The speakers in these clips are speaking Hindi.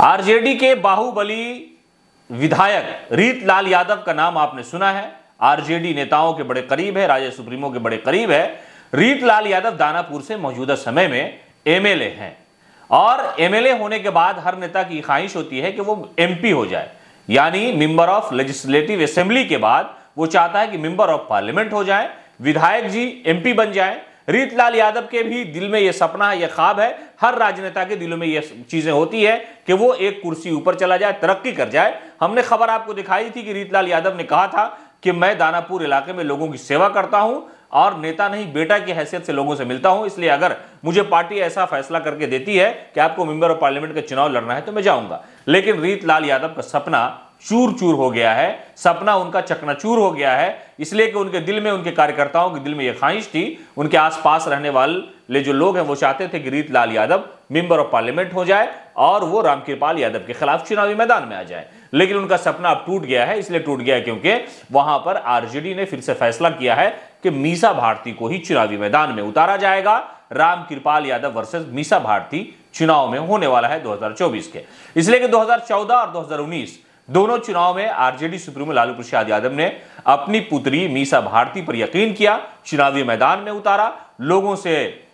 आरजेडी के बाहुबली विधायक रीतलाल यादव का नाम आपने सुना है। आरजेडी नेताओं के बड़े करीब है, राज्य सुप्रीमो के बड़े करीब है। रीतलाल यादव दानापुर से मौजूदा समय में एमएलए हैं और एमएलए होने के बाद हर नेता की ख्वाहिश होती है कि वो एमपी हो जाए, यानी मेंबर ऑफ लेजिस्लेटिव असेंबली के बाद वो चाहता है कि मेंबर ऑफ पार्लियामेंट हो जाए, विधायक जी एमपी बन जाए। रीतलाल यादव के भी दिल में यह सपना है, यह ख्वाब है। हर राजनेता के दिलों में यह चीजें होती है कि वो एक कुर्सी ऊपर चला जाए, तरक्की कर जाए। हमने खबर आपको दिखाई थी कि रीतलाल यादव ने कहा था कि मैं दानापुर इलाके में लोगों की सेवा करता हूं और नेता नहीं बेटा की हैसियत से लोगों से मिलता हूं, इसलिए अगर मुझे पार्टी ऐसा फैसला करके देती है कि आपको मेंबर ऑफ पार्लियामेंट का चुनाव लड़ना है तो मैं जाऊंगा। लेकिन रीतलाल यादव का सपना चूर चूर हो गया है, सपना उनका चकनाचूर हो गया है, इसलिए कि उनके दिल में, उनके कार्यकर्ताओं के दिल में यह ख्वाहिश थी, उनके आसपास रहने वाले जो लोग हैं वो चाहते थे कि Ritlal Yadav member of parliament हो जाए और वो रामकृपाल यादव के खिलाफ चुनावी मैदान में आ जाए। लेकिन उनका सपना अब टूट गया है। इसलिए टूट गया है क्योंकि वहां पर आरजेडी ने फिर से फैसला किया है कि मीसा भारती को ही चुनावी मैदान में उतारा जाएगा। रामकृपाल यादव वर्सेस मीसा भारती चुनाव में होने वाला है 2024 के। इसलिए कि 2014 और 2019 दोनों चुनाव में आरजेडी सुप्रीमो लालू प्रसाद यादव ने अपनी पुत्री मीसा भारती पर यकीन किया, चुनावी मैदान में उतारा, लोगों से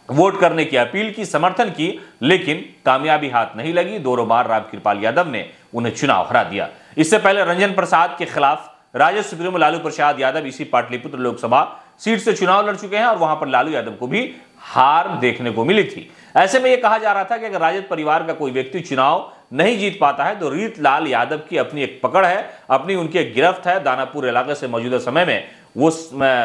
वोट करने की अपील की, समर्थन की, लेकिन कामयाबी हाथ नहीं लगी। दोनों बार रामकृपाल यादव ने उन्हें चुनाव हरा दिया। इससे पहले रंजन प्रसाद के खिलाफ राज्य सुप्रीमो लालू प्रसाद यादव इसी पाटलिपुत्र लोकसभा सीट से चुनाव लड़ चुके हैं और वहां पर लालू यादव को भी हार देखने को मिली थी। ऐसे में यह कहा जा रहा था कि अगर राजद परिवार का कोई व्यक्ति चुनाव नहीं जीत पाता है तो रीतलाल यादव की अपनी एक पकड़ है, अपनी उनकी एक गिरफ्त है। दानापुर इलाके से मौजूदा समय में वो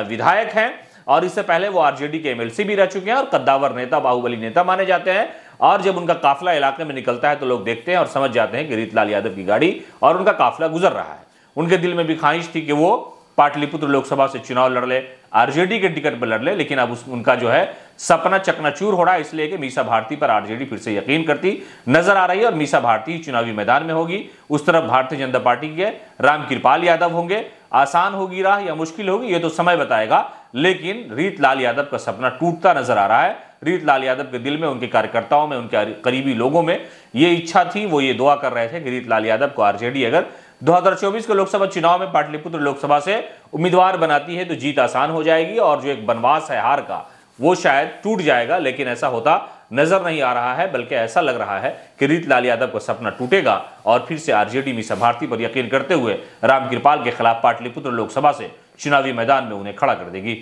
विधायक हैं और इससे पहले वो आरजेडी के एमएलसी भी रह चुके हैं और कद्दावर नेता, बाहुबली नेता माने जाते हैं। और जब उनका काफिला इलाके में निकलता है तो लोग देखते हैं और समझ जाते हैं कि रीतलाल यादव की गाड़ी और उनका काफिला गुजर रहा है। उनके दिल में भी ख्वाहिश थी कि वो पाटलिपुत्र लोकसभा से चुनाव लड़ ले, आरजेडी के टिकट पर लड़ ले, लेकिन अब उनका जो है सपना चकनाचूर हो रहा है, इसलिए कि मीसा भारती पर आरजेडी फिर से यकीन करती नजर आ रही है और मीसा भारती चुनावी मैदान में होगी। उस तरफ भारतीय जनता पार्टी के रामकृपाल यादव होंगे। आसान होगी राह या मुश्किल होगी ये तो समय बताएगा, लेकिन रीतलाल यादव का सपना टूटता नजर आ रहा है। रीतलाल यादव के दिल में, उनके कार्यकर्ताओं में, उनके करीबी लोगों में ये इच्छा थी, वो ये दुआ कर रहे थे कि रीतलाल यादव को आरजेडी अगर 2024 के लोकसभा चुनाव में पाटलिपुत्र लोकसभा से उम्मीदवार बनाती है तो जीत आसान हो जाएगी और जो एक बनवास है हार का वो शायद टूट जाएगा। लेकिन ऐसा होता नजर नहीं आ रहा है, बल्कि ऐसा लग रहा है कि रीतलाल यादव का सपना टूटेगा और फिर से आरजेडी मीसा भारती पर यकीन करते हुए रामकृपाल के खिलाफ पाटलिपुत्र लोकसभा से चुनावी मैदान में उन्हें खड़ा कर देगी।